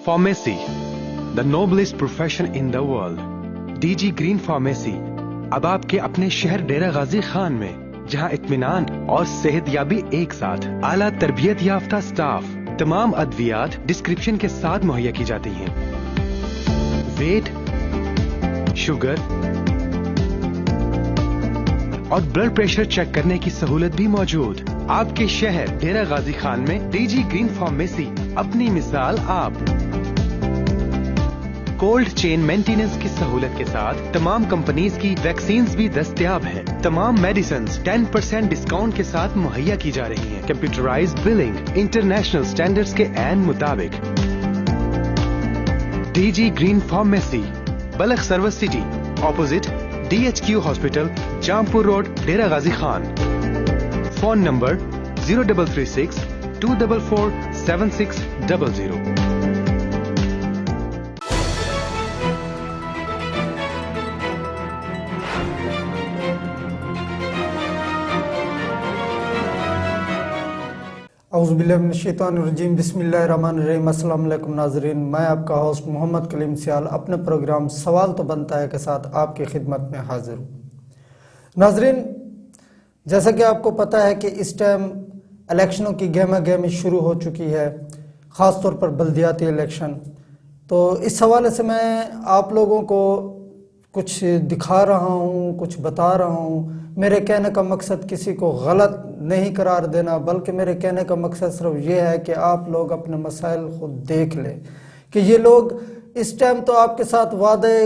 Pharmacy, the noblest profession in the world. DG Green Pharmacy अब आपके अपने शहर डेरा गाजी खान में, जहां इत्मीनान और सेहतयाबी एक साथ, आला तरबियत याफ्ता स्टाफ, तमाम अद्वियात डिस्क्रिप्शन के साथ मुहैया की जाती हैं। वेट, शुगर और ब्लड प्रेशर चेक करने की सहूलत भी मौजूद। आपके शहर डेरा गाजी खान में डीजी ग्रीन फार्मेसी, अपनी मिसाल आप। कोल्ड चेन मेंटेनेंस की सहूलत के साथ तमाम कंपनीज की वैक्सीन्स भी दस्तयाब हैं। तमाम मेडिसिन्स 10% डिस्काउंट के साथ मुहैया की जा रही हैं। कंप्यूटराइज्ड बिलिंग इंटरनेशनल स्टैंडर्ड्स के ऐन मुताबिक। DG green pharmacy, Balkh service city, opposite DHQ hospital, Jampur road, Dera Ghazi Khan. Phone number 0336 244 7600। औज़ुबिल्लाहिमिनश्शैतानिर्रजीम, बिस्मिल्लाहिर्रहमानिर्रहीम। अस्सलाम वालेकुम नाज़रीन, मैं आपका होस्ट मोहम्मद कलीम सियाल अपने प्रोग्राम सवाल तो बनता है के साथ आपकी खिदमत में हाजिर हूँ। नाज़रीन, जैसा कि आपको पता है कि इस टाइम इलेक्शनों की गहमा गहमी शुरू हो चुकी है, ख़ास तौर पर बल्दियाती इलेक्शन। तो इस हवाले से मैं आप लोगों को कुछ दिखा रहा हूँ, कुछ बता रहा हूँ। मेरे कहने का मकसद किसी को गलत नहीं करार देना, बल्कि मेरे कहने का मकसद सिर्फ ये है कि आप लोग अपने मसाइल खुद देख लें कि ये लोग इस टाइम तो आपके साथ वादे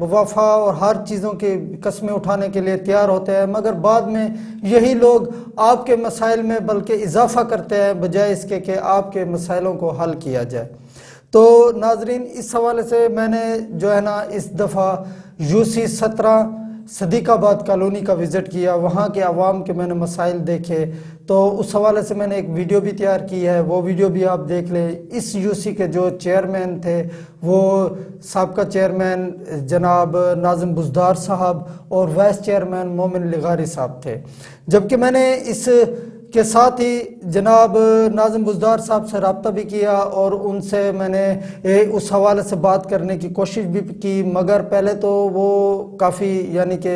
वफा और हर चीज़ों की कस्में उठाने के लिए तैयार होते हैं, मगर बाद में यही लोग आपके मसाइल में बल्कि इजाफा करते हैं बजाय इसके कि आपके मसाइलों को हल किया जाए। तो नाजरीन, इस हवाले से मैंने जो है ना इस दफ़ा UC 17 सदीकाबाद कॉलोनी का विज़िट किया, वहाँ के आवाम के मैंने मसाइल देखे। तो उस हवाले से मैंने एक वीडियो भी तैयार की है, वो वीडियो भी आप देख लें। इस UC के जो चेयरमैन थे वो साबका चेयरमैन जनाब नाज़िम बुज़दार साहब और वाइस चेयरमैन मोमिन लिगारी साहब थे। जबकि मैंने इस के साथ ही जनाब नाज़िम बुज़दार साहब से रब्ता भी किया और उनसे मैंने उस हवाले से बात करने की कोशिश भी की, मगर पहले तो वो काफ़ी यानी कि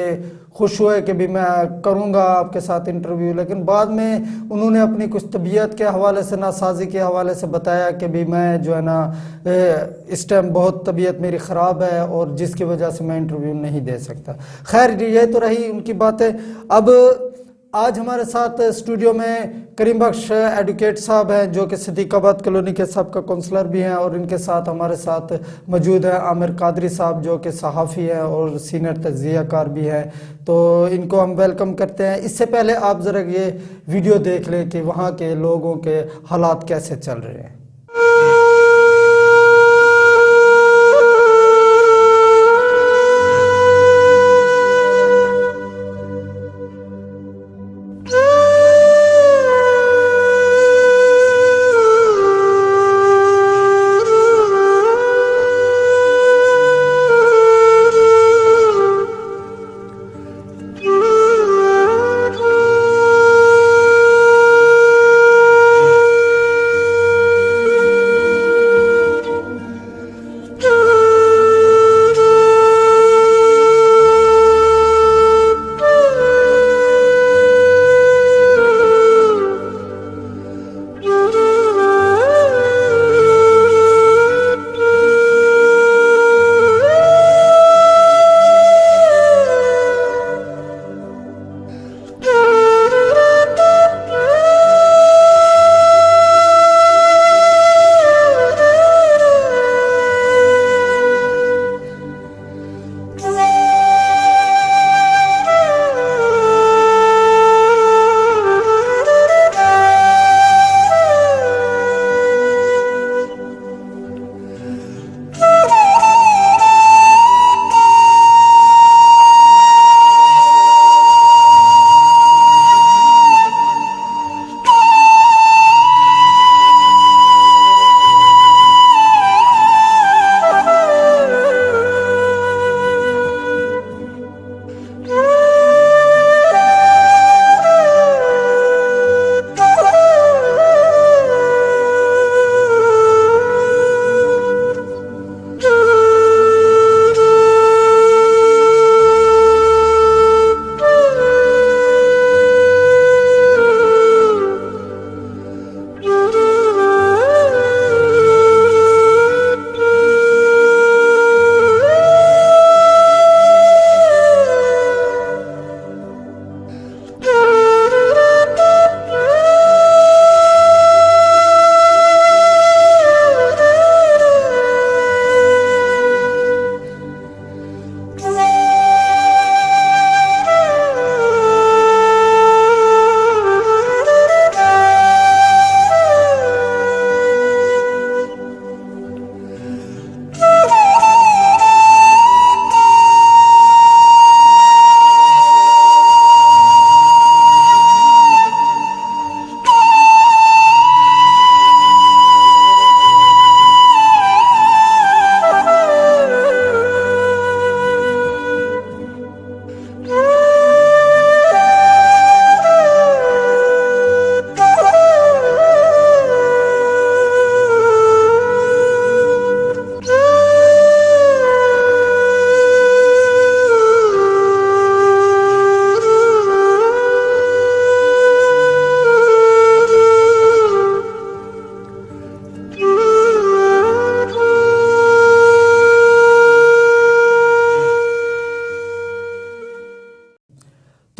खुश हुए कि भी मैं करूँगा आपके साथ इंटरव्यू, लेकिन बाद में उन्होंने अपनी कुछ तबीयत के हवाले से, नासाजी के हवाले से बताया कि भी मैं जो है ना इस टाइम बहुत तबीयत मेरी ख़राब है और जिसकी वजह से मैं इंटरव्यू नहीं दे सकता। खैर, ये तो रही उनकी बातें। अब आज हमारे साथ स्टूडियो में करीम बख्श एडवोकेट साहब हैं, जो कि सदीकाबाद कॉलोनी के सबका काउंसलर भी हैं, और इनके साथ हमारे साथ मौजूद है आमिर कादरी साहब, जो कि सहाफ़ी हैं और सीनियर तज्ज़ियाकार भी हैं। तो इनको हम वेलकम करते हैं। इससे पहले आप ज़रा ये वीडियो देख लें कि वहाँ के लोगों के हालात कैसे चल रहे हैं।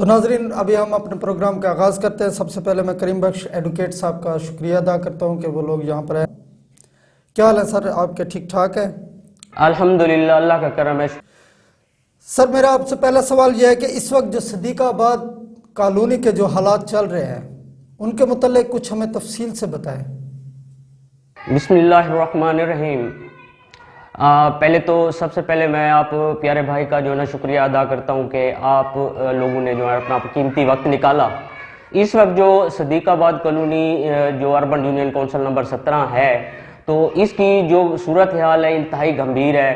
تو ناظرین ابھی ہم اپنے پروگرام کا آغاز کرتے ہیں. سب سے پہلے میں کریم بخش ایڈوکیٹ صاحب کا شکریہ ادا کرتا ہوں کہ وہ لوگ یہاں پر ہیں. کیا حال ہے سر، آپ کے ٹھیک ٹھاک ہیں؟ الحمدللہ اللہ کا کرم ہے. سر میرا آپ سے پہلا سوال یہ ہے کہ اس وقت جو صدیق آباد کالونی کے جو حالات چل رہے ہیں ان کے متعلق کچھ ہمیں تفصیل سے بتائیں. بسم اللہ الرحمن الرحیم. پہلے تو سب سے پہلے میں آپ پیارے بھائی کا جو ہے نا شکریہ ادا کرتا ہوں کہ آپ لوگوں نے جو ہے اپنا قیمتی وقت نکالا. اس وقت جو صدیق آباد کالونی جو اربن یونین کونسل نمبر 17 ہے تو اس کی جو صورتحال ہے انتہائی گمبھیر ہے.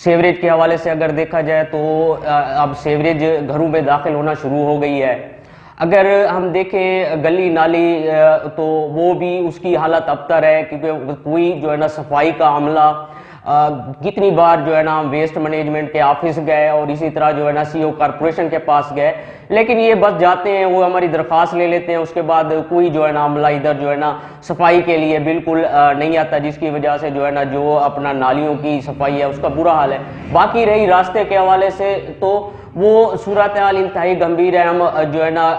سیوریج کے حوالے سے اگر دیکھا جائے تو اب سیوریج گھروں میں داخل ہونا شروع ہو گئی ہے. اگر ہم دیکھیں گلی نالی تو وہ بھی اس کی حالت ابتر ہے کیونکہ کوئی جو ہے نا صفائی کا عملہ کتنی بار جو ہے نا ہم ویسٹ مینجمنٹ کے آفس گئے اور اسی طرح جو ہے نا سی او کارپوریشن کے پاس گئے لیکن یہ بس جاتے ہیں، وہ ہماری درخواست لے لیتے ہیں، اس کے بعد کوئی جو ہے نا عملہ ادھر جو ہے نا صفائی کے لیے بالکل نہیں آتا، جس کی وجہ سے جو ہے نا جو اپنا نالیوں کی صفائی ہے اس کا برا حال ہے. باقی رہی راستے کے حوالے سے تو وہ صورتحال انتہائی گمبھیر ہے. ہم جو ہے نا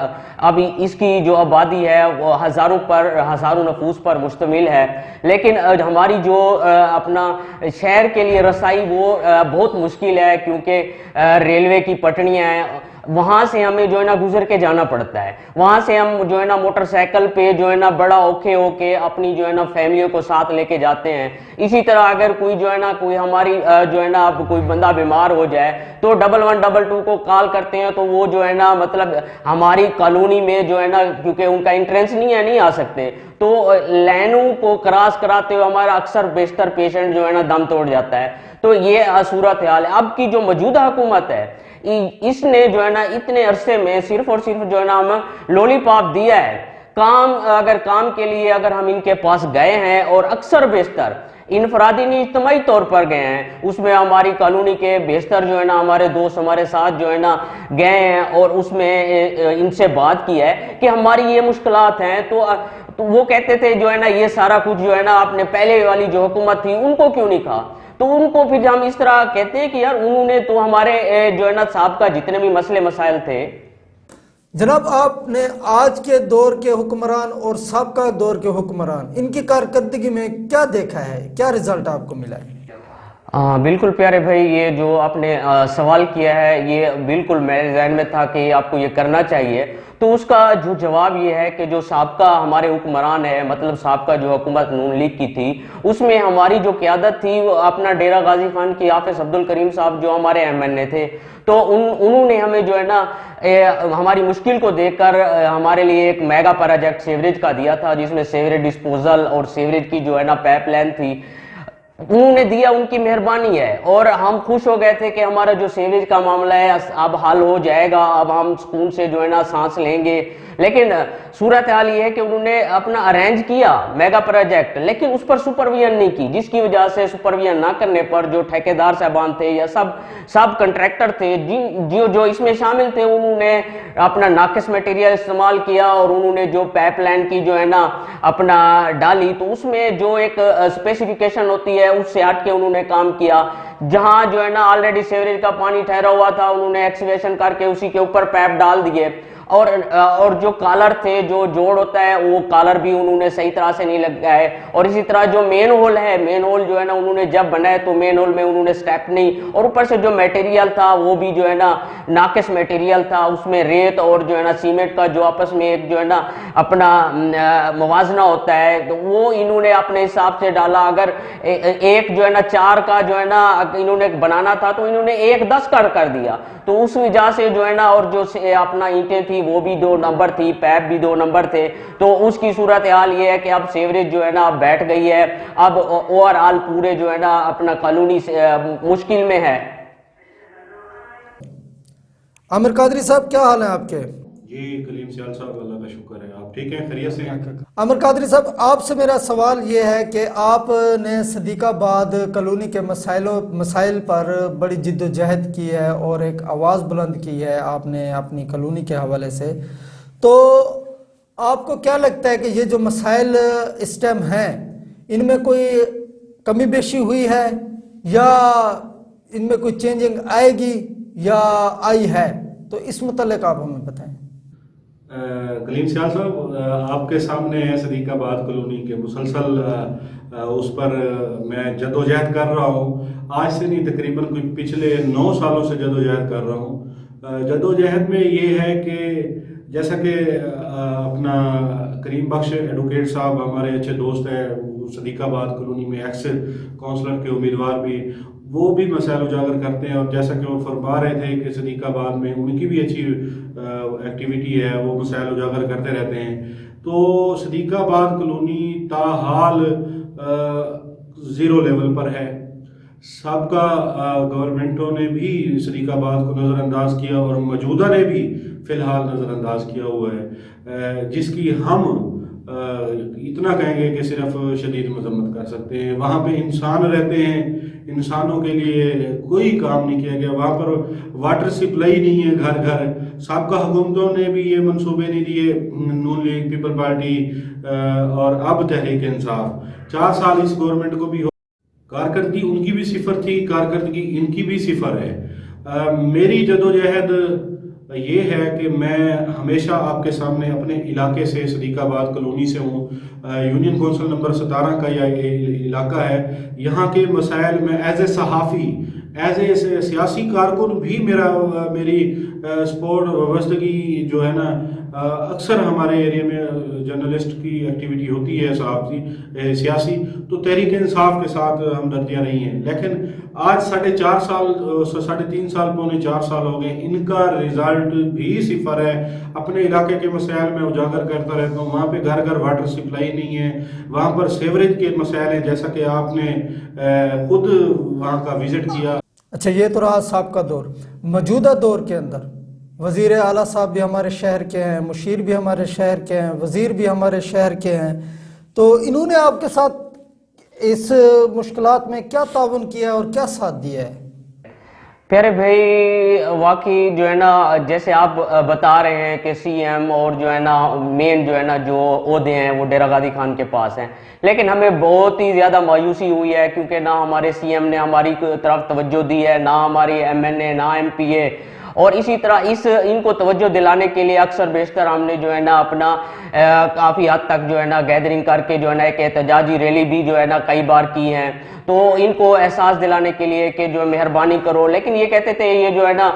ابھی اس کی جو آبادی ہے وہ ہزاروں نفوس پر مشتمل ہے لیکن ہماری جو اپنا شہر کے لیے رسائی وہ بہت مشکل ہے کیونکہ ریلوے کی پٹڑیاں ہیں، وہاں سے ہمیں جو ہے نا گزر کے جانا پڑتا ہے. وہاں سے ہم جو ہے نا موٹر سائیکل پہ جو ہے نا بڑا اوکھے ہو کے اپنی جو ہے نا فیملیوں کو ساتھ لے کے جاتے ہیں. اسی طرح اگر کوئی جو ہے نا کوئی ہماری جو ہے نا اب کوئی بندہ بیمار ہو جائے تو 1122 کو کال کرتے ہیں تو وہ جو ہے نا مطلب ہماری کالونی میں جو ہے نا کیونکہ ان کا انٹرنس نہیں آ سکتے تو لائنوں کو کراس کراتے ہوئے ہمارا اکثر بیشتر پیشنٹ جو ہے نا دم توڑ جاتا ہے. تو یہ صورتحال ہے. اب کی جو موجودہ حکومت ہے اس نے جو ہے نا اتنے عرصے میں صرف اور صرف جو ہے نا ہمیں لولی پاپ دیا ہے. کام کے لیے اگر ہم ان کے پاس گئے ہیں اور اکثر بیشتر انفرادی نہیں اجتماعی طور پر گئے ہیں، اس میں ہماری کالونی کے بیشتر جو ہے نا ہمارے دوست ہمارے ساتھ جو ہے نا گئے ہیں اور اس میں ان سے بات کی ہے کہ ہماری یہ مشکلات ہیں تو وہ کہتے تھے جو ہے نا یہ سارا کچھ جو ہے نا آپ نے پہلے والی جو حکومت تھی ان کو کیوں نہیں کہا. تو ان کو پھر ہم اس طرح کہتے ہیں کہ یار انہوں نے تو ہمارے جو ہے نا سابقہ جتنے بھی مسئلے مسائل تھے. جناب آپ نے آج کے دور کے حکمران اور سابقہ دور کے حکمران ان کی کارکردگی میں کیا دیکھا ہے، کیا رزلٹ آپ کو ملا ہے؟ بالکل پیارے بھائی، یہ جو آپ نے سوال کیا ہے یہ بالکل میرے ذہن میں تھا کہ آپ کو یہ کرنا چاہیے. تو اس کا جو جواب یہ ہے کہ جو سابقہ ہمارے حکمران ہے مطلب سابقہ جو حکومت نون لیگ کی تھی اس میں ہماری جو قیادت تھی وہ اپنا ڈیرہ غازی خان کی حافظ عبدالکریم صاحب جو ہمارے ایم این اے تھے تو انہوں نے ہمیں جو ہے نا ہماری مشکل کو دیکھ کر ہمارے لیے ایک میگا پروجیکٹ سیوریج کا دیا تھا جس میں سیوریج ڈسپوزل اور سیوریج کی جو ہے نا پائپ لائن تھی. انہوں نے دیا، ان کی مہربانی ہے اور ہم خوش ہو گئے تھے کہ ہمارا جو سیوریج کا معاملہ ہے اب حل ہو جائے گا، اب ہم سکون سے جو ہے نا سانس لیں گے. لیکن صورتحال یہ ہے کہ انہوں نے اپنا ارینج کیا میگا پروجیکٹ لیکن اس پر سپرویژن نہیں کی، جس کی وجہ سے سپرویژن نہ کرنے پر جو ٹھیکیدار صاحبان تھے یا سب کنٹریکٹر تھے جو اس میں شامل تھے انہوں نے اپنا ناقص میٹیریل استعمال کیا اور انہوں نے جو پائپ لائن کی جو ہے نا اپنا ڈالی تو اس میں جو ایک اسپیسیفیکیشن ہوتی ہے اس سے ہٹ کے انہوں نے کام کیا. جہاں جو ہے نا آلریڈی سیوریج کا پانی ٹھہرا ہوا تھا انہوں نے ایکسیویشن کر کے اسی کے اوپر پائپ ڈال دیے اور جو کالر تھے جو جوڑ ہوتا ہے وہ کالر بھی انہوں نے صحیح طرح سے نہیں لگائے. اور اسی طرح جو مین ہول ہے، مین ہول جو ہے نا انہوں نے جب بنائے تو مین ہول میں انہوں نے سٹیپ نہیں اور اوپر سے جو میٹیریل تھا وہ بھی جو ہے نا ناقص میٹیریل تھا، اس میں ریت اور جو ہے نا سیمنٹ کا جو آپس میں ایک جو ہے نا اپنا موازنہ ہوتا ہے تو وہ انہوں نے اپنے حساب سے ڈالا. اگر ایک جو ہے نا 4 کا جو ہے نا انہوں نے بنانا تھا تو انہوں نے 1 10 کر دیا. تو اس وجہ سے جو ہے نا اور جو اپنا اینٹیں تھی وہ بھی 2 نمبر تھی، پیپ بھی 2 نمبر تھے. تو اس کی صورتحال یہ ہے کہ اب سیوریج جو ہے نا اب بیٹھ گئی ہے، اب اوور آل پورے جو ہے نا اپنا کالونی مشکل میں ہے. عامر قادری صاحب کیا حال ہے آپ کے؟ جی کلیم سیال صاحب اللہ کا شکر ہے، آپ ٹھیک ہیں، خیریت سے ہیں؟ عامر قادری صاحب آپ سے میرا سوال یہ ہے کہ آپ نے صدیق آباد کالونی کے مسائل پر بڑی جد و جہد کی ہے اور ایک آواز بلند کی ہے آپ نے اپنی کالونی کے حوالے سے. تو آپ کو کیا لگتا ہے کہ یہ جو مسائل اس ٹائم ہیں ان میں کوئی کمی بیشی ہوئی ہے یا ان میں کوئی چینجنگ آئے گی یا آئی ہے؟ تو اس متعلق آپ ہمیں بتائیں۔ کلیم سیال صاحب، آپ کے سامنے ہے صدیق آباد کالونی کے مسلسل اس پر میں جدوجہد کر رہا ہوں، آج سے نہیں تقریباً کوئی پچھلے 9 سالوں سے جدوجہد کر رہا ہوں۔ جدوجہد میں یہ ہے کہ جیسا کہ اپنا کریم بخش ایڈوکیٹ صاحب ہمارے اچھے دوست ہیں، صدیق آباد کالونی میں ایکس کونسلر کے امیدوار بھی، وہ بھی مسائل اجاگر کرتے ہیں، اور جیسا کہ وہ فرما رہے تھے کہ صدیق آباد میں ان کی بھی اچھی ایکٹیویٹی ہے، وہ مسائل اجاگر کرتے رہتے ہیں۔ تو صدیق آباد کالونی تاحال 0 لیول پر ہے۔ سابقہ گورنمنٹوں نے بھی صدیق آباد کو نظر انداز کیا اور موجودہ نے بھی فی الحال نظر انداز کیا ہوا ہے، جس کی ہم اتنا کہیں گے کہ صرف شدید مذمت کر سکتے ہیں۔ وہاں پہ انسان رہتے ہیں، انسانوں کے لیے کوئی کام نہیں کیا گیا، وہاں پر واٹر سپلائی نہیں ہے گھر گھر۔ سابقہ حکومتوں نے بھی یہ منصوبے نہیں دیے، نون لیگ، پیپل پارٹی اور اب تحریک انصاف۔ 4 سال اس گورنمنٹ کو بھی کارکردگی ان کی بھی صفر تھی، کارکردگی ان کی بھی صفر ہے۔ میری جدوجہد یہ ہے کہ میں ہمیشہ آپ کے سامنے اپنے علاقے سے، صدیق آباد کالونی سے ہوں، یونین کونسل نمبر 17 کا یہ علاقہ ہے۔ یہاں کے مسائل میں ایز اے صحافی، ایز اے سیاسی کارکن بھی میری سپورٹ وابستگی جو ہے نا، اکثر ہمارے ایریا میں جرنلسٹ کی ایکٹیویٹی ہوتی ہے صحافتی سیاسی، تو تحریک انصاف کے ساتھ ہمدردیاں رہی ہیں۔ لیکن آج 3.5 سال پونے 4 سال ہو گئے، ان کا رزلٹ بھی صفر ہے۔ اپنے علاقے کے مسائل میں اجاگر کرتا رہتا ہوں، وہاں پہ گھر گھر واٹر سپلائی نہیں ہے، وہاں پر سیوریج کے مسائل ہیں، جیسا کہ آپ نے خود وہاں کا وزٹ کیا۔ اچھا، یہ تو رہا سابقہ دور۔ موجودہ دور کے اندر وزیر اعلیٰ صاحب بھی ہمارے شہر کے ہیں، مشیر بھی ہمارے شہر کے ہیں، وزیر بھی ہمارے شہر کے ہیں، تو انہوں نے آپ کے ساتھ اس مشکلات میں کیا تعاون کیا اور کیا ساتھ دیا ہے؟ پیارے بھائی، واقعی جو ہے نا، جیسے آپ بتا رہے ہیں کہ سی ایم اور جو ہے نا مین جو ہے نا جو عہدے ہیں وہ ڈیرہ غازی خان کے پاس ہیں، لیکن ہمیں بہت ہی زیادہ مایوسی ہوئی ہے، کیونکہ نہ ہمارے سی ایم نے ہماری طرف توجہ دی ہے، نہ ہماری ایم این اے، نہ ایم پی اے، اور اسی طرح ان کو توجہ دلانے کے لیے اکثر بیشتر ہم نے جو ہے نا اپنا کافی حد تک جو ہے نا گیدرنگ کر کے جو ہے نا ایک احتجاجی ریلی بھی جو ہے نا کئی بار کی ہیں، تو ان کو احساس دلانے کے لیے کہ جو مہربانی کرو۔ لیکن یہ کہتے تھے، یہ جو ہے نا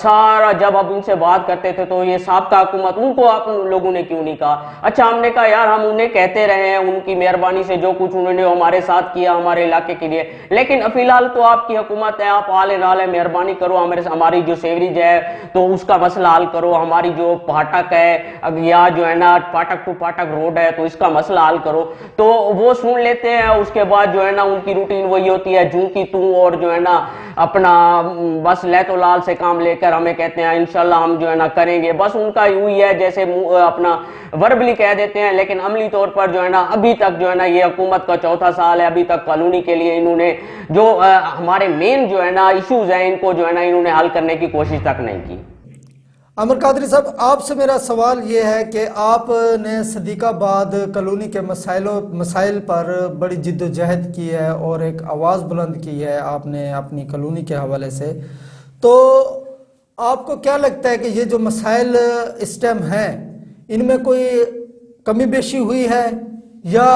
سارا جب اب ان سے بات کرتے تھے تو یہ سابقہ حکومت، ان کو آپ لوگوں نے کیوں نہیں کہا؟ اچھا، ہم نے کہا یار ہم انہیں کہتے رہے ہیں، ان کی مہربانی سے جو کچھ انہوں نے ہمارے ساتھ کیا ہمارے علاقے کے لیے، لیکن فی الحال تو آپ کی حکومت ہے، آپ حال نال ہے، مہربانی کرو ہماری جو سیوریج ہے تو اس کا مسئلہ حل کرو، ہماری جو پھاٹک ہے یا جو ہے نا پھاٹک ٹو پھاٹک روڈ ہے تو اس کا مسئلہ حل کرو۔ تو وہ سن لیتے ہیں، اس کے بعد جو ہے نا ان کی روٹین وہی ہوتی ہے جوں کی توں، اور جو ہے نا اپنا بس لیت و لال سے کام لے کر ہمیں کہتے ہیں انشاءاللہ ہم جو ہے نا کریں گے، بس ان کا یوں ہی ہے جیسے اپنا وربلی کہہ دیتے ہیں، لیکن عملی طور پر جو ہے نا ابھی تک جو ہے نا یہ حکومت کا 4تھا سال ہے، ابھی تک کالونی کے لیے انہوں نے جو ہمارے مین جو ہے نا ایشوز ہیں ان کو جو ہے نا انہوں نے حل کرنے کی کوشش تک نہیں کی۔ عامر قادری صاحب، آپ سے میرا سوال یہ ہے کہ آپ نے صدیق آباد کالونی کے مسائل پر بڑی جد و جہد کی ہے اور ایک آواز بلند کی ہے آپ نے اپنی کالونی کے حوالے سے، تو آپ کو کیا لگتا ہے کہ یہ جو مسائل اس ٹائم ہیں ان میں کوئی کمی بیشی ہوئی ہے یا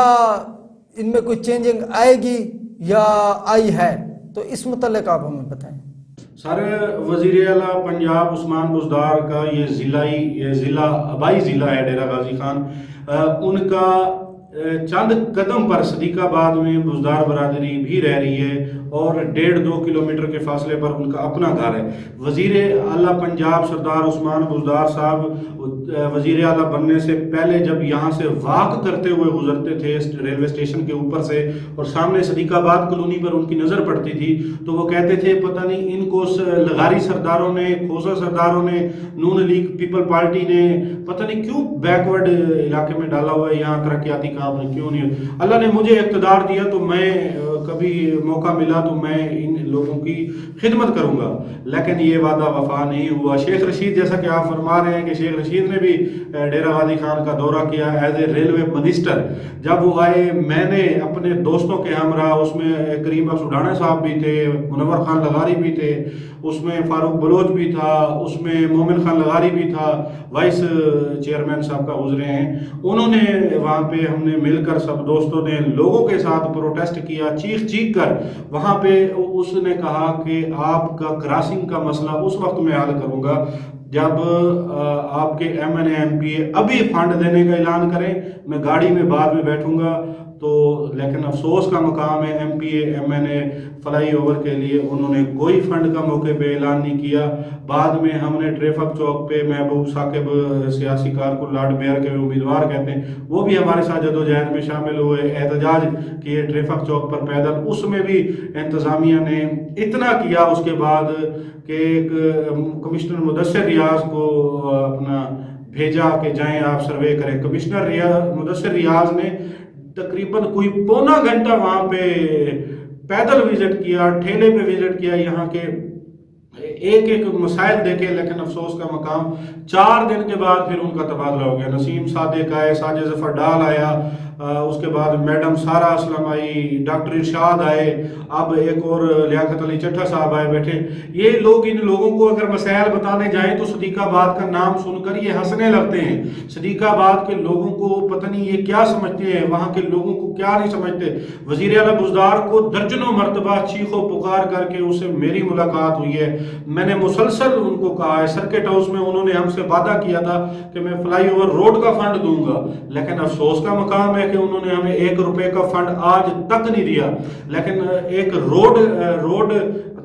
ان میں کوئی چینجنگ آئے گی یا آئی ہے؟ تو اس متعلق آپ ہمیں بتائیں۔ سر، وزیر اعلیٰ پنجاب عثمان بزدار کا یہ ضلع آبائی ضلع ہے ڈیرہ غازی خان، ان کا چند قدم پر صدیق آباد میں بزدار برادری بھی رہ رہی ہے اور 1.5-2 کلومیٹر کے فاصلے پر ان کا اپنا گھر ہے۔ وزیر اعلیٰ پنجاب سردار عثمان بزدار صاحب وزیر اعلیٰ بننے سے پہلے جب یہاں سے واک کرتے ہوئے گزرتے تھے ریلوے اسٹیشن کے اوپر سے اور سامنے صدیق آباد کالونی پر ان کی نظر پڑتی تھی تو وہ کہتے تھے پتہ نہیں ان کو لغاری سرداروں نے، کھوسا سرداروں نے، نون لیگ پیپل پارٹی نے پتہ نہیں کیوں بیکورڈ علاقے میں ڈالا ہوا ہے، یہاں ترقیاتی کام کیوں نہیں۔ اللہ نے مجھے اقتدار دیا تو میں کبھی موقع ملا تو میں ان لوگوں کی خدمت کروں گا، لیکن یہ وعدہ وفا نہیں ہوا۔ شیخ رشید، جیسا کہ آپ فرما رہے ہیں کہ شیخ رشید نے भी डेरा गाजी खान का दौरा किया एज ए रेलवे मिनिस्टर। जब वो आए मैंने अपने दोस्तों के हमरा, उसमें करीम बख्श उडाना साहब भी थे, मुनव्वर खान लगारी भी थे, उसमें फारूक बलोच भी था, उसमें मोमिन खान लगारी भी था, वाइस चेयरमैन साहब का गुजरे हैं। उन्होंने वहाँ पे हमने मिलकर सब दोस्तों ने लोगों के साथ प्रोटेस्ट किया, चीख चीख कर। वहाँ पे उसने कहा कि आपका क्रॉसिंग का मसला उस वक्त मैं हल करूँगा जब आपके MNA MPA अभी फंड देने का ऐलान करें, मैं गाड़ी में बाद में बैठूंगा। तो लेकिन अफसोस का मकाम है MPA MNA फ्लाई ओवर के लिए उन्होंने कोई फंड का मौके पे ऐलान नहीं किया। बाद में हमने ट्रैफिक चौक पे महबूब साकिब सियासी कारकुन लॉर्ड मेयर के उम्मीदवार कहते हैं, वो भी हमारे साथ जदोजहद में शामिल हुए, एहतजाज किए ट्रैफिक चौक पर पैदल। उसमें भी इंतज़ामिया ने इतना किया उसके बाद कि एक कमिश्नर मुदस्सिर रियाज को अपना भेजा कि जाएं आप सर्वे करें। कमिश्नर मुदस्सिर रियाज ने तकरीबन कोई पौना घंटा वहाँ पे पैदल विजिट किया, ठेले पे विजिट किया, यहाँ के एक एक मसाइल देखे। लेकिन अफसोस का मकाम 4 दिन के बाद फिर उनका तबादला हो गया। नसीम सादिक आए, साजिद जफर डाल आया, उसके बाद मैडम सारा असलम आई, डॉक्टर इरशाद आए, अब एक और लियाकत अली चट्टा साहब आए बैठे। ये लोग, इन लोगों को अगर मसाइल बताने जाएं तो सदीकाबाद का नाम सुनकर ये हंसने लगते हैं। सदीकाबाद के लोगों को पता नहीं ये क्या समझते हैं, वहाँ के लोगों को क्या नहीं समझते। वजीर आला बुज़दार को दर्जनों मरतबा चीखो पुकार करके उससे मेरी मुलाकात हुई है। मैंने मुसलसल उनको कहा है, सर्किट हाउस में उन्होंने हमसे वादा किया था कि मैं फ्लाई ओवर रोड का फंड दूंगा, लेकिन अफसोस का मकाम है कि उन्होंने हमें 1 रुपए का फंड आज तक नहीं दिया। लेकिन एक रोड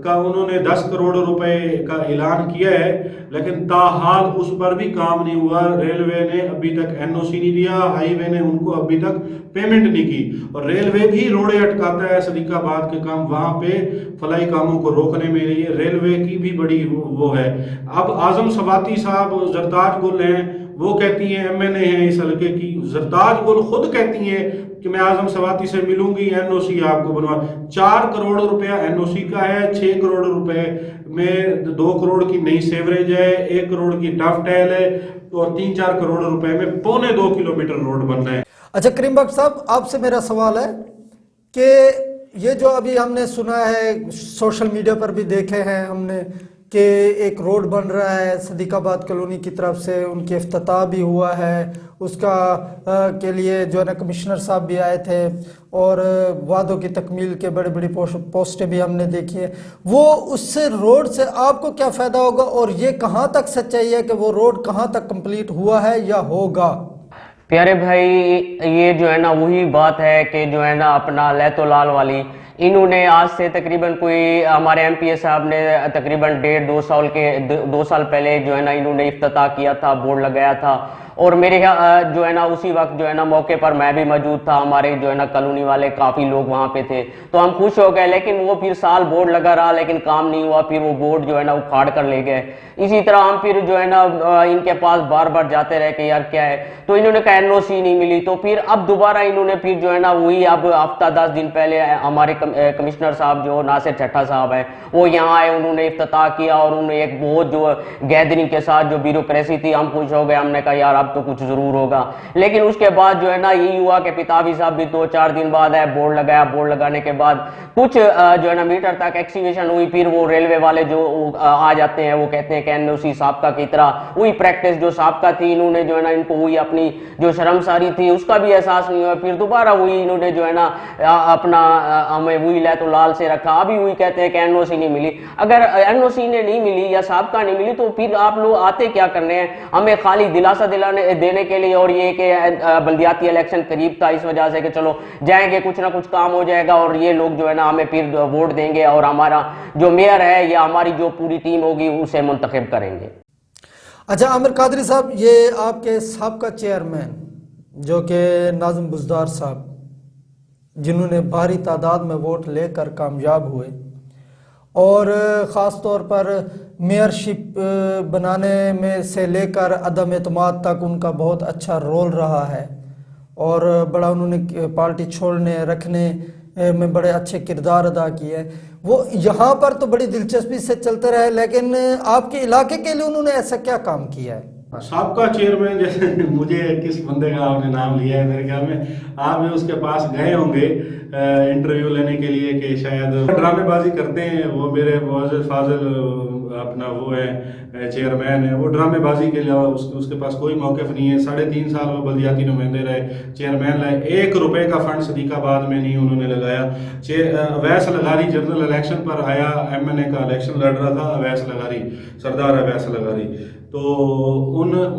का उन्होंने 10 करोड़ रुपए का ऐलान किया है, लेकिन ताहाल उस पर भी काम नहीं हुआ। रेलवे ने अभी तक NOC नहीं दिया, हाईवे ने उनको अभी तक पेमेंट नहीं की, और रेलवे भी रोडे अटकाता है सदीकाबाद के काम, वहाँ पे फलाई कामों को रोकने में रेलवे की भी बड़ी वो है। अब आजम सवाती साहब जरताज गुल हैं, वो कहती हैं MNA हैं इस हल्के की, जरताज गुल खुद कहती हैं कि मैं आजम सवाती से मिलूंगी, NOC आपको बनवा। 4 करोड़ रुपया NOC का है, 6 करोड़ रुपए में 2 करोड़ की नई सेवरेज है, 1 करोड़ की टफ टैल है, और 3-4 करोड़ रुपए में 2.25 किलोमीटर रोड बनना है। अच्छा करीम बख्श साहब, आपसे मेरा सवाल है कि ये जो अभी हमने सुना है, सोशल मीडिया पर भी देखे हैं हमने कि एक रोड बन रहा है सदीकाबाद कॉलोनी की तरफ से, उनकी इफ्तिताह भी हुआ है, उसका के लिए जो है ना कमिश्नर साहब भी आए थे, और वादों की तकमील के बड़ी बड़ी पोस्टें भी हमने देखी हैं। वो उससे रोड से आपको क्या फ़ायदा होगा, और ये कहाँ तक सच्चाई है कि वो रोड कहाँ तक कंप्लीट हुआ है या होगा? प्यारे भाई, ये जो है ना वही बात है कि जो है ना अपना लैतोलाल वाली, इन्होंने आज से तकरीबन कोई हमारे MPA साहब ने तकरीबन 2 साल पहले जो है ना इन्होंने इफ्तिताह किया था, बोर्ड लगाया था, और मेरे जो है ना उसी वक्त जो है ना मौके पर मैं भी मौजूद था, हमारे जो है ना कॉलोनी वाले काफ़ी लोग वहाँ पे थे, तो हम खुश हो गए। लेकिन वो फिर साल बोर्ड लगा रहा, लेकिन काम नहीं हुआ, फिर वो बोर्ड जो है ना उखाड़ कर ले गए। इसी तरह हम फिर जो है ना इनके पास बार बार जाते रहे कि यार क्या है, तो इन्होंने कहा NOC नहीं मिली। तो फिर अब दोबारा इन्होंने फिर जो है ना वही अब हफ्ता 10 दिन पहले हमारे कमिश्नर साहब जो नासिर चट्टा साहब है वो यहाँ आए, उन्होंने इफ्तिताह किया, और उन्होंने एक बहुत जो गैदरिंग के साथ जो ब्यूरोक्रेसी थी, हम खुश हो गए। हमने कहा यार अब तो कुछ जरूर होगा। लेकिन उसके बाद जो है ना यही हुआ कि पितावी साहब भी 2-4 दिन बाद आए, बोर्ड लगाया, बोर्ड लगाने के बाद कुछ जो है ना मीटर तक एक्सीवेशन हुई, फिर वो रेलवे वाले जो आ जाते हैं वो कहते हैं कि NOC साबका की तरह वही प्रैक्टिस जो साबका थी, इन्होंने जो है ना इनको वही अपनी जो शर्मसारी थी उसका भी एहसास नहीं हुआ, फिर दोबारा वही इन्होंने जो है ना अपना हमें वही लैतोलाल से रखा। अभी वही कहते हैं कि NOC नहीं मिली। अगर NOC ने नहीं मिली या साबका नहीं मिली तो फिर आप लोग आते क्या करने हैं? हमें खाली दिलासा देने के लिए, और ये कि बल्दियाती इलेक्शन करीब था इस वजह से कि चलो जाएंगे कुछ ना कुछ काम हो जाएगा और ये लोग जो है ना हमें फिर वोट देंगे और हमारा जो मेयर है या हमारी जो पूरी टीम होगी उसे मुंतखब करेंगे। अच्छा आमिर कादरी साहब, ये आपके साबका चेयरमैन जो कि नाज़िम बुज़दार साहब, जिन्होंने भारी तादाद में वोट लेकर कामयाब हुए और ख़ास तौर पर मेयरशिप बनाने में से लेकर अदम एतमाद तक उनका बहुत अच्छा रोल रहा है, और बड़ा उन्होंने पार्टी छोड़ने रखने में बड़े अच्छे किरदार अदा किए। वो यहाँ पर तो बड़ी दिलचस्पी से चलते रहे, लेकिन आपके इलाके के लिए उन्होंने ऐसा क्या काम किया है? सबका चेयरमैन, जैसे मुझे किस बंदे का आपने नाम लिया है, मेरे ख्याल में आप भी उसके पास गए होंगे इंटरव्यू लेने के लिए कि शायद ड्रामेबाजी करते हैं। वो मेरे फाजिल अपना वो है चेयरमैन है, वो ड्रामेबाजी के अलावा उसके पास कोई मौक़िफ़ नहीं है। 3.5 साल वो बल्दियाती नुमाइंदे रहे, चेयरमैन रहे, 1 रुपए का फंड सदीकाबाद में नहीं उन्होंने लगाया। अवैस लगारी जनरल इलेक्शन पर आया, MNA का इलेक्शन लड़ रहा था अवैस लगारी, सरदार अवैस लगारी, तो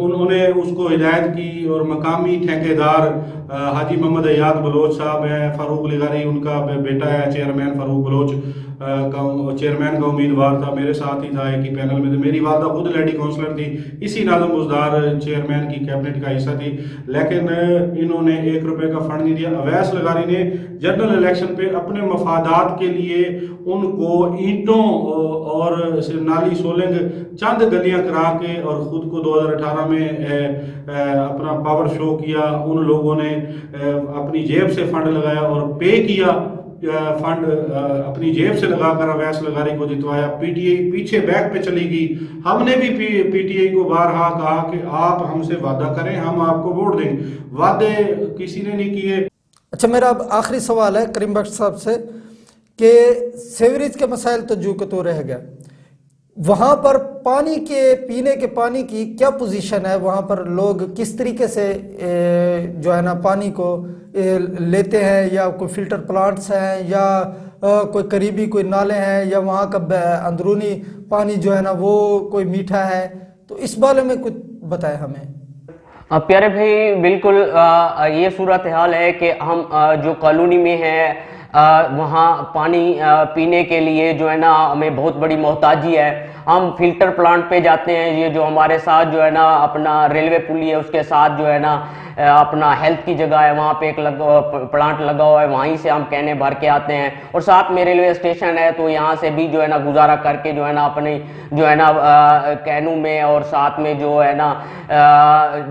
उन्होंने उसको हिदायत की। और मकामी ठेकेदार हाजी मोहम्मद अयाद बलोच साहब हैं, फ़ारूक लगारी उनका बेटा है, चेयरमैन फ़ारूक बलोच चेयरमैन का उम्मीदवार था, मेरे साथ ही था एक ही पैनल में। तो मेरी वालदा खुद लेडी काउंसलर थी, इसी नाज़म बुज़दार चेयरमैन की कैबिनेट का हिस्सा थी, लेकिन इन्होंने 1 रुपए का फंड नहीं दिया। अवैस लगारी ने जनरल इलेक्शन पे अपने मफादात के लिए उनको ईंटों और नाली सोलंग चंद गलियां करा के और ख़ुद को 2018 में अपना पावर शो किया। उन लोगों ने अपनी जेब से फंड लगाया और पे किया, फंड अपनी जेब से लगाकर अवैस लगारी को जितवाया। PTI पीछे बैक पे चली गई। हमने भी PTI को बारहा कहा कि आप हमसे वादा करें, हम आपको वोट देंगे, वादे किसी ने नहीं किए। अच्छा, मेरा अब आखिरी सवाल है करीम बख्श साहब से कि सीवरेज के मसाइल तो जो कि तो रह गया, वहाँ पर पानी के पीने के पानी की क्या पोजीशन है? वहाँ पर लोग किस तरीके से जो है ना पानी को लेते हैं, या कोई फ़िल्टर प्लांट्स हैं, या कोई करीबी कोई नाले हैं, या वहाँ का अंदरूनी पानी जो है ना वो कोई मीठा है? तो इस बारे में कुछ बताएं हमें। प्यारे भाई, बिल्कुल ये सूरत हाल है कि हम जो कॉलोनी में हैं वहाँ पानी पीने के लिए जो है ना हमें बहुत बड़ी मोहताजी है। हम फिल्टर प्लांट पे जाते हैं, ये जो हमारे साथ जो है ना अपना रेलवे पुली है उसके साथ जो है ना अपना हेल्थ की जगह है, वहाँ पे एक प्लांट लगा हुआ है, वहीं से हम कहने भर के आते हैं। और साथ में रेलवे स्टेशन है, तो यहाँ से भी जो है ना गुजारा करके जो है ना अपने जो है ना कैनू में और साथ में जो है ना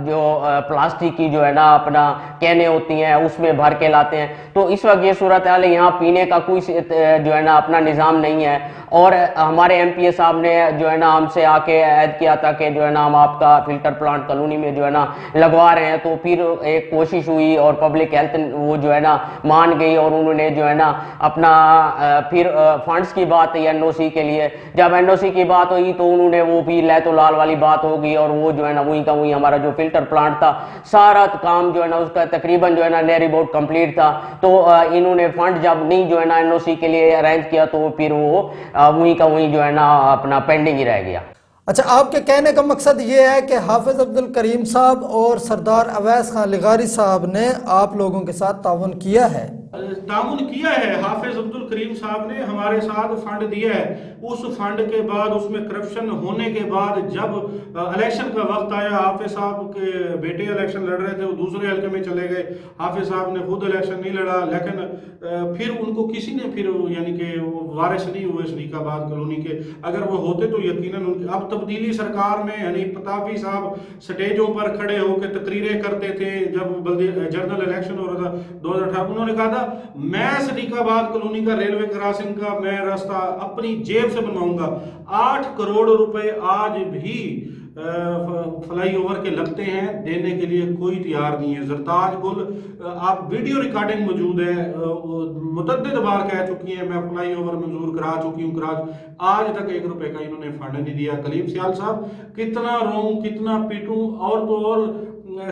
जो प्लास्टिक की जो है ना अपना कैने होती हैं उसमें भर के लाते हैं। तो इस वक्त ये सूरत हाल है, यहाँ पीने का कोई जो है ना अपना निज़ाम नहीं है। और हमारे MPA साहब ने जो है ना हमसे आके ऐद किया था कि जो है ना हम आपका फिल्टर प्लांट कॉलोनी में जो है ना लगवा रहे हैं। तो फिर एक कोशिश हुई और पब्लिक हेल्थ वो जो है ना मान गई और उन्होंने जो है ना अपना फिर फंड्स की बात है NOC के लिए, जब NOC की बात हुई तो उन्होंने वो भी लैतो लाल वाली बात हो गई और वो जो है ना वहीं का वहीं हमारा जो फिल्टर प्लांट था सारा काम जो है ना उसका तकरीबन जो है ना नेरी बोर्ड कंप्लीट था। तो इन्होंने फंड जब नहीं जो है ना NOC के लिए अरेंज किया तो फिर वो वहीं का वहीं जो है ना अपना पेंडिंग ही रह गया। अच्छा, आपके कहने का मकसद ये है कि हाफिज अब्दुल करीम साहब और सरदार अवैस खान लगारी साहब ने आप लोगों के साथ ताउन किया है? ताउन किया है। हाफिज अब्दुल करीम साहब ने हमारे साथ फंड दिया है। उस फंड के बाद उसमें करप्शन होने के बाद जब इलेक्शन का वक्त आया, हाफिज साहब के बेटे इलेक्शन लड़ रहे थे, वो दूसरे हल्के में चले गए। हाफिज साहब ने खुद इलेक्शन नहीं लड़ा, लेकिन फिर उनको किसी ने फिर यानी कि वो वारिस नहीं हुए सदीकाबाद कॉलोनी के। अगर वो होते तो यकीनन उनके अब तब्दीली सरकार में यानी प्रतापी साहब स्टेजों पर खड़े होकर तकरीरें करते थे जब जनरल इलेक्शन हो रहा था 2018। उन्होंने कहा था मैं सदीकाबाद कॉलोनी का रेलवे क्रॉसिंग का मैं रास्ता अपनी जेब से बनवाऊंगा। 8 करोड़ रुपए आज भी फ्लाई ओवर के लगते हैं, देने के लिए कोई तैयार नहीं है। जरताज गुल आप वीडियो रिकॉर्डिंग मौजूद है, मुतअद्दिद बार कह चुकी है मैं फ्लाई ओवर मंजूर करा चुकी हूँ, आज तक 1 रुपए का इन्होंने फंड नहीं दिया। कलीम सियाल साहब कितना रोऊं कितना पीटूं। और तो और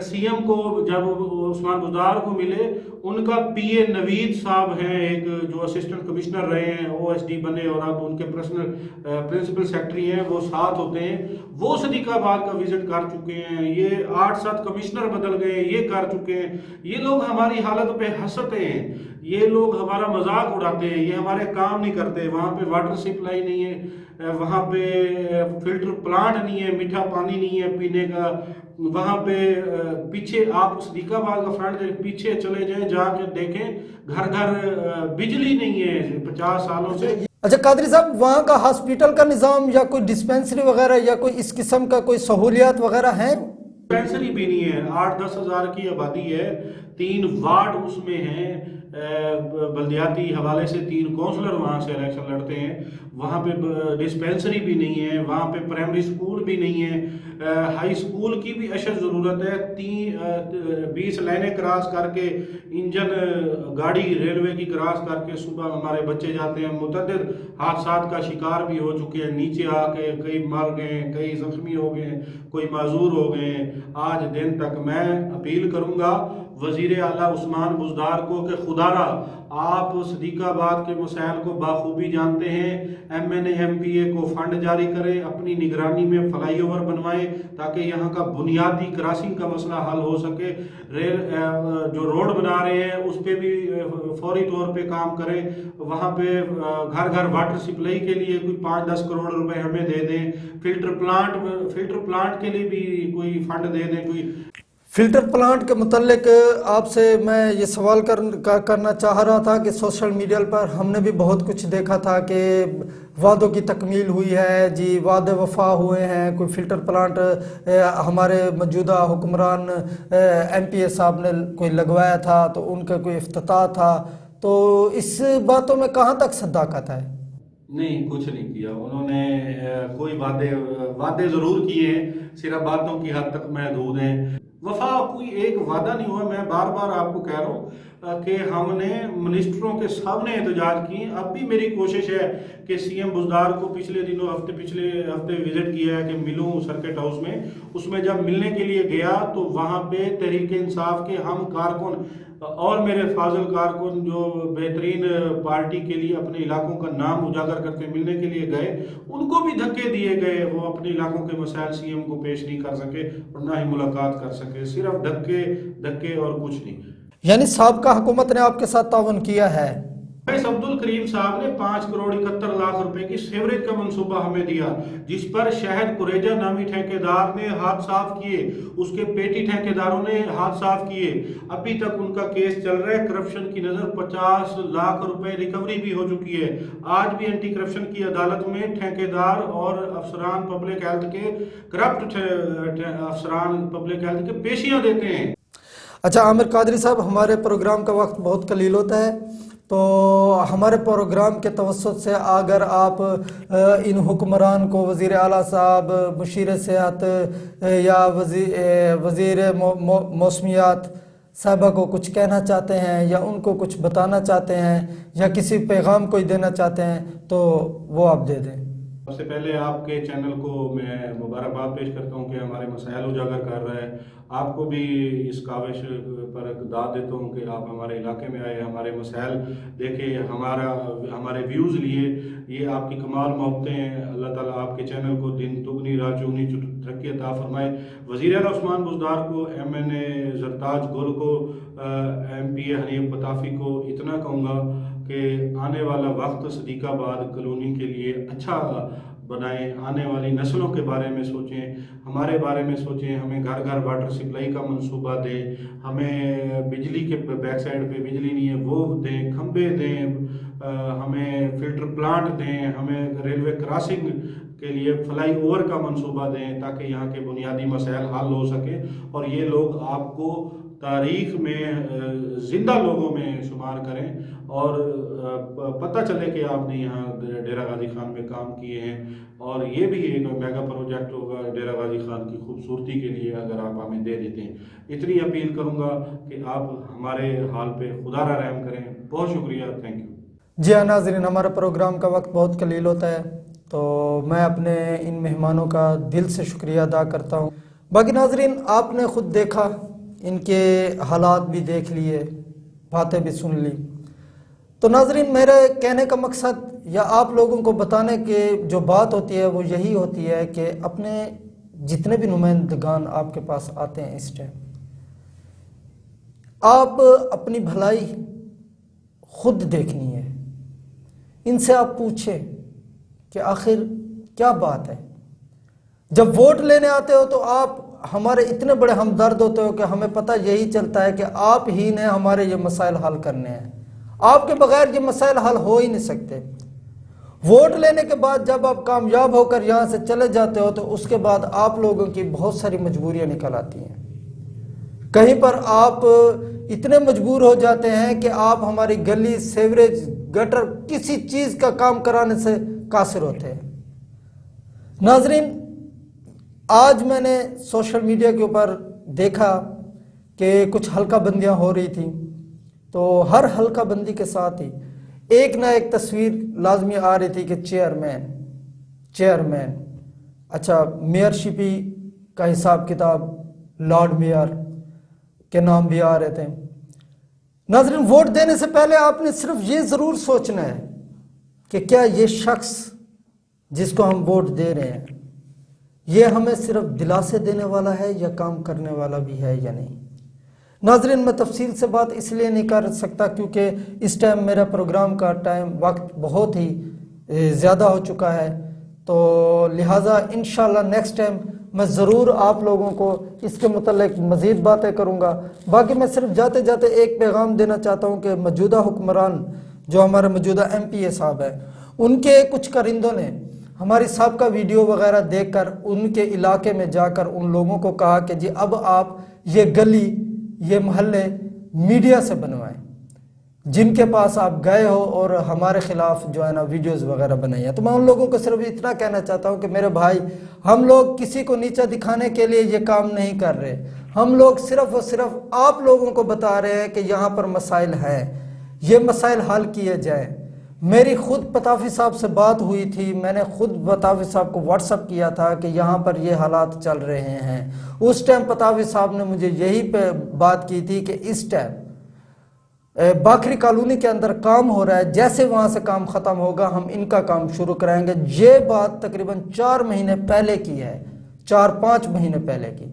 CM को जब उस्मान बुज़दार को मिले, उनका PA नवीद साहब हैं एक जो असिस्टेंट कमिश्नर रहे हैं, OSD बने और अब उनके प्रिंसिपल सेक्रेटरी हैं, वो साथ होते हैं। वो सदीकाबाद का विजिट कर चुके हैं, ये 8-7 कमिश्नर बदल गए, ये कर चुके हैं। ये लोग हमारी हालत पे हंसते हैं, ये लोग हमारा मजाक उड़ाते हैं, ये हमारे काम नहीं करते। वहाँ पे वाटर सप्लाई नहीं है, वहाँ पे फिल्टर प्लांट नहीं है, मीठा पानी नहीं है पीने का। वहाँ पे पीछे आप सदीकाबाद का फ्रंट पीछे चले जाएं, जाके देखें घर घर बिजली नहीं है 50 सालों से। अच्छा कादरी साहब, वहाँ का हॉस्पिटल का निज़ाम या कोई डिस्पेंसरी वगैरह या कोई इस किस्म का कोई सहूलियात वगैरह हैं? डिस्पेंसरी भी नहीं है। 8-10 हज़ार की आबादी है, 3 वार्ड उसमें हैं, बल्दियाती हवाले से 3 काउंसलर वहाँ से इलेक्शन लड़ते हैं। वहाँ पे डिस्पेंसरी भी नहीं है, वहाँ पे प्राइमरी स्कूल भी नहीं है, हाई स्कूल की भी अशद ज़रूरत है। 20 लाइनें क्रॉस करके इंजन गाड़ी रेलवे की क्रॉस करके सुबह हमारे बच्चे जाते हैं। मुतअद्दिद हादसात का शिकार भी हो चुके हैं, नीचे आके कई मर गए, कई जख्मी हो गए, कोई माजूर हो गए। आज दिन तक मैं अपील करूँगा वज़ीर आला उस्मान बुज़दार को कि खुदारा आप सदीकाबाद के मसाइल को बाखूबी जानते हैं, MNA MPA को फंड जारी करें, अपनी निगरानी में फ्लाई ओवर बनवाएं ताकि यहाँ का बुनियादी क्रॉसिंग का मसला हल हो सके। रेल जो रोड बना रहे हैं उस पर भी फौरी तौर पे काम करें। वहाँ पे घर घर वाटर सप्लाई के लिए कोई 5-10 करोड़ रुपए हमें दे दें। फिल्टर प्लांट के लिए भी कोई फंड दे दें। कोई फिल्टर प्लांट के मुतल्लिक आपसे मैं ये सवाल करना चाह रहा था कि सोशल मीडिया पर हमने भी बहुत कुछ देखा था कि वादों की तकमील हुई है जी, वादे वफा हुए हैं। कोई फिल्टर प्लांट हमारे मौजूदा हुक्मरान MPA साहब ने कोई लगवाया था तो उनका कोई इफ्तिताह था, तो इस बातों में कहाँ तक सदाकत है? नहीं, कुछ नहीं किया उन्होंने। कोई वादे ज़रूर किए हैं, सिर्फ बातों की हद तक महदूद हैं। वफा कोई एक वादा नहीं हुआ। मैं बार बार आपको कह रहा हूँ कि हमने मिनिस्टरों के सामने एहतजाज किए। अब भी मेरी कोशिश है कि CM बुज़दार को पिछले हफ्ते विजिट किया है कि मिलूं सर्किट हाउस में। उसमें जब मिलने के लिए गया तो वहाँ पे तहरीक इंसाफ के हम कारकुन और मेरे फाजिल कारकुन जो बेहतरीन पार्टी के लिए अपने इलाकों का नाम उजागर करके मिलने के लिए गए, उनको भी धक्के दिए गए। वो अपने इलाकों के मसाइल CM को पेश नहीं कर सके और ना ही मुलाकात कर सके। सिर्फ धक्के और कुछ नहीं। यानी साहब का हुकूमत ने आपके साथ ताउन किया है? अब्दुल करीम साहब ने 5 करोड़ 71 लाख रुपए की सेवरेज का मंसूबा हमें दिया, जिस पर शहद कुरेजा नामी ठेकेदार ने हाथ साफ किए, उसके पेटी ठेकेदारों ने हाथ साफ किए। अभी तक उनका केस चल रहा है। करप्शन की नजर 50 लाख रुपए रिकवरी भी हो चुकी है। आज भी एंटी करप्शन की अदालत में ठेकेदार और अफसरान पब्लिक हेल्थ के करप्ट अफसरान पब्लिक हेल्थ के पेशियां देते हैं। अच्छा आमिर कादरी साहब, हमारे प्रोग्राम का वक्त बहुत कलील होता है, तो हमारे प्रोग्राम के तवस्सुत से अगर आप इन हुक्मरान को, वज़ीर आला साहब, मुशीर सेहत या वज़ीर मौसमियात साहबा को कुछ कहना चाहते हैं या उनको कुछ बताना चाहते हैं या किसी पैगाम कोई देना चाहते हैं तो वो आप दे दें। सबसे पहले आपके चैनल को मैं मुबारकबाद पेश करता हूँ कि हमारे मसाइल उजागर कर रहा है। आपको भी इस काविश पर दाद देता हूँ कि आप हमारे इलाके में आए, हमारे मसाइल देखे, हमारे व्यूज़ लिए। ये आपकी कमाल मोहब्बतें हैं। अल्लाह ताला आपके चैनल को दिन दुगनी रात चौगनी तरक्की अता फरमाए। वज़ीर आला उस्मान बुज़दार को, MNA ज़रताज गुल को, MPA हनीफ पताफी को इतना कहूँगा कि आने वाला वक्त सदीकाबाद कॉलोनी के लिए अच्छा बनाएं। आने वाली नस्लों के बारे में सोचें, हमारे बारे में सोचें। हमें घर घर वाटर सप्लाई का मंसूबा दें, हमें बिजली के बैक साइड पे बिजली नहीं है वो दें, खंबे दें, हमें फिल्टर प्लांट दें, हमें रेलवे क्रॉसिंग के लिए फ्लाई ओवर का मंसूबा दें ताकि यहाँ के बुनियादी मसाइल हल हो सके और ये लोग आपको तारीख में जिंदा लोगों में शुमार करें और पता चले कि आपने यहाँ डेरा गाजी खान में काम किए हैं। और ये भी एक मेगा प्रोजेक्ट होगा डेरा गाजी खान की खूबसूरती के लिए अगर आप हमें दे देते हैं। इतनी अपील करूँगा कि आप हमारे हाल पे खुदारा रहम करें। बहुत शुक्रिया, थैंक यू। जी हाँ नाज़रीन, हमारा प्रोग्राम का वक्त बहुत कलील होता है तो मैं अपने इन मेहमानों का दिल से शुक्रिया अदा करता हूँ। बाकी नाज़रीन, आपने ख़ुद देखा, इनके हालात भी देख लिए, बातें भी सुन ली। तो नाज़रीन, मेरे कहने का मकसद या आप लोगों को बताने की जो बात होती है वो यही होती है कि अपने जितने भी नुमाइंदगान आपके पास आते हैं इस टाइम, आप अपनी भलाई खुद देखनी है। इनसे आप पूछें कि आखिर क्या बात है। जब वोट लेने आते हो तो आप हमारे इतने बड़े हमदर्द होते हो कि हमें पता यही चलता है कि आप ही ने हमारे ये मसाइल हल करने हैं। आपके बगैर ये मसाइल हल हो ही नहीं सकते। वोट लेने के बाद जब आप कामयाब होकर यहाँ से चले जाते हो तो उसके बाद आप लोगों की बहुत सारी मजबूरियाँ निकल आती हैं। कहीं पर आप اتنے مجبور ہو جاتے ہیں کہ آپ ہماری گلی سیوریج گٹر کسی چیز کا کام کرانے سے قاصر ہوتے ہیں۔ ناظرین، آج میں نے سوشل میڈیا کے اوپر دیکھا کہ کچھ حلقہ بندیاں ہو رہی تھیں، تو ہر حلقہ بندی کے ساتھ ہی ایک نہ ایک تصویر لازمی آ رہی تھی کہ چیئرمین، اچھا میئر شپی کا حساب کتاب، لارڈ میئر کے نام بھی آ رہے تھے۔ ناظرین، ووٹ دینے سے پہلے آپ نے صرف یہ ضرور سوچنا ہے کہ کیا یہ شخص جس کو ہم ووٹ دے رہے ہیں یہ ہمیں صرف دلاسے دینے والا ہے یا کام کرنے والا بھی ہے یا نہیں۔ ناظرین، میں تفصیل سے بات اس لیے نہیں کر سکتا کیونکہ اس ٹائم میرا پروگرام کا وقت بہت ہی زیادہ ہو چکا ہے، تو لہٰذا انشاءاللہ نیکسٹ ٹائم میں ضرور آپ لوگوں کو اس کے متعلق مزید باتیں کروں گا۔ باقی میں صرف جاتے جاتے ایک پیغام دینا چاہتا ہوں کہ موجودہ حکمران جو ہمارے موجودہ MP صاحب ہیں، ان کے کچھ کرندوں نے ہماری سابقہ ویڈیو وغیرہ دیکھ کر ان کے علاقے میں جا کر ان لوگوں کو کہا کہ جی اب آپ یہ گلی یہ محلے میڈیا سے بنوائیں، جن کے پاس آپ گئے ہو اور ہمارے خلاف جو ہے نا ویڈیوز وغیرہ بنائی ہیں۔ تو میں ان لوگوں کو صرف اتنا کہنا چاہتا ہوں کہ میرے بھائی، ہم لوگ کسی کو نیچا دکھانے کے لیے یہ کام نہیں کر رہے، ہم لوگ صرف اور صرف آپ لوگوں کو بتا رہے ہیں کہ یہاں پر مسائل ہیں، یہ مسائل حل کیے جائیں۔ میری خود پتافی صاحب سے بات ہوئی تھی، میں نے خود پتافی صاحب کو واٹس اپ کیا تھا کہ یہاں پر یہ حالات چل رہے ہیں۔ اس ٹائم پتافی صاحب نے مجھے یہی پہ بات کی تھی کہ اس ٹائم باکھری کالونی کے اندر کام ہو رہا ہے، جیسے وہاں سے کام ختم ہوگا ہم ان کا کام شروع کرائیں گے۔ یہ بات تقریباً 4 مہینے پہلے کی ہے، 4-5 مہینے پہلے کی،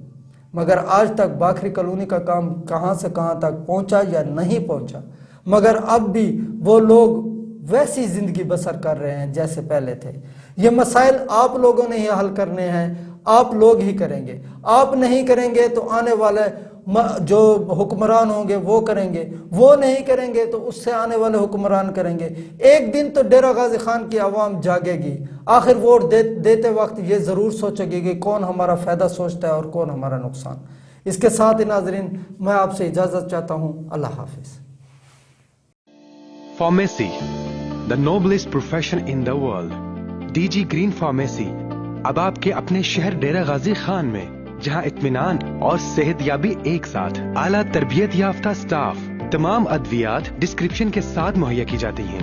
مگر آج تک باکھری کالونی کا کام کہاں سے کہاں تک پہنچا یا نہیں پہنچا، مگر اب بھی وہ لوگ ویسی زندگی بسر کر رہے ہیں جیسے پہلے تھے۔ یہ مسائل آپ لوگوں نے ہی حل کرنے ہیں، آپ لوگ ہی کریں گے۔ آپ نہیں کریں گے تو آنے والے جو حکمران ہوں گے وہ کریں گے، وہ نہیں کریں گے تو اس سے آنے والے حکمران کریں گے۔ ایک دن تو ڈیرہ غازی خان کی عوام جاگے گی، آخر ووٹ دیتے وقت یہ ضرور سوچے گی کہ کون ہمارا فائدہ سوچتا ہے اور کون ہمارا نقصان۔ اس کے ساتھ ہی ناظرین میں آپ سے اجازت چاہتا ہوں، اللہ حافظ۔ Pharmacy, the noblest profession in the world. DG Green Pharmacy اب آپ کے اپنے شہر ڈیرہ غازی خان میں، جہاں اطمینان اور صحت یابی ایک ساتھ، اعلیٰ تربیت یافتہ سٹاف، تمام ادویات ڈسکرپشن کے ساتھ مہیا کی جاتی ہیں۔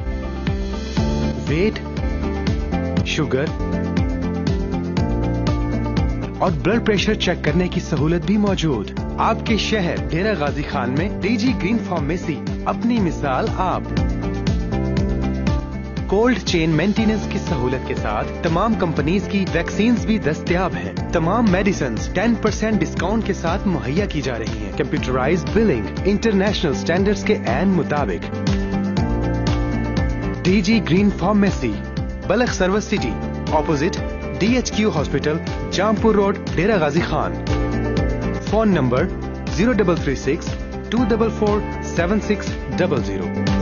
ویٹ، شوگر اور بلڈ پریشر چیک کرنے کی سہولت بھی موجود۔ آپ کے شہر ڈیرہ غازی خان میں DG گرین فارمیسی اپنی مثال آپ۔ کولڈ چین مینٹیننس کی سہولت کے ساتھ تمام کمپنیز کی ویکسینز بھی دستیاب ہیں۔ تمام میڈیسنز 10% ڈسکاؤنٹ کے ساتھ مہیا کی جا رہی ہیں۔ کمپیوٹرائز بلنگ انٹرنیشنل سٹینڈرڈز کے عین مطابق۔ DG green pharmacy, Balkh service city, opposite DHQ hospital, Jampur road, Dera Ghazi Khan. Phone number 0336 244 7600۔